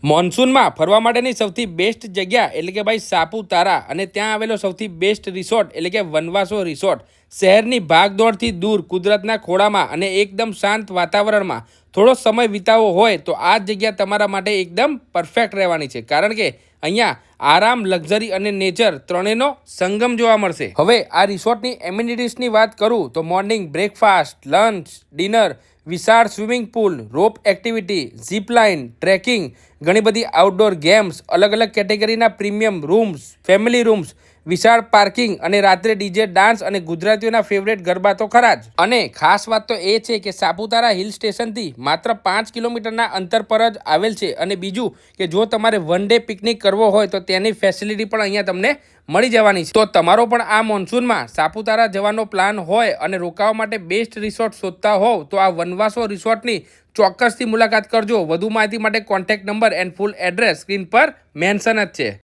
મોન્સૂનમાં ફરવા માટેની સૌથી બેસ્ટ જગ્યા એટલે કે ભાઈ સાપુતારા અને ત્યાં આવેલો સૌથી બેસ્ટ રિસોર્ટ એટલે કે વનવાસો રિસોર્ટ શહેરની ભાગદોડથી દૂર કુદરતના ખોળામાં અને એકદમ શાંત વાતાવરણમાં થોડો સમય વિતાવવો હોય તો આ જગ્યા તમારા માટે એકદમ પરફેક્ટ રહેવાની છે, કારણ કે અહીંયા આરામ, લક્ઝરી અને નેચર ત્રણેયનો સંગમ જોવા મળશે. હવે આ રિસોર્ટની એમ્યુનિટીઝની વાત કરું તો મોર્નિંગ બ્રેકફાસ્ટ, લંચ, ડિનર, વિશાળ સ્વિમિંગ પુલ, રોપ એક્ટિવિટી, ઝીપ લાઇન, ટ્રેકિંગ, ઘણી બધી આઉટડોર ગેમ્સ, અલગ અલગ કેટેગરીના પ્રીમિયમ રૂમ્સ, ફેમિલી રૂમ્સ, વિશાળ પાર્કિંગ અને રાત્રે ડીજે, ડાન્સ અને ગુજરાતીઓના ફેવરેટ ગરબા તો ખરા જ. અને ખાસ વાત તો એ છે કે સાપુતારા હિલ સ્ટેશનથી માત્ર 5 કિલોમીટરના અંતર પર જ આવેલ છે. અને બીજું કે જો તમારે વન ડે પિકનિક કરવો હોય તો તેની ફેસિલિટી પણ અહીંયા તમને મળી જવાની છે. તો તમારો પણ આ મોન્સૂનમાં સાપુતારા જવાનો પ્લાન હોય અને રોકાવા માટે બેસ્ટ રિસોર્ટ શોધતા હોવ તો આ વનવાસો રિસોર્ટની ચોક્કસથી મુલાકાત કરજો. વધુ માહિતી માટે contact number and full address screen પર મેન્શન જ છે.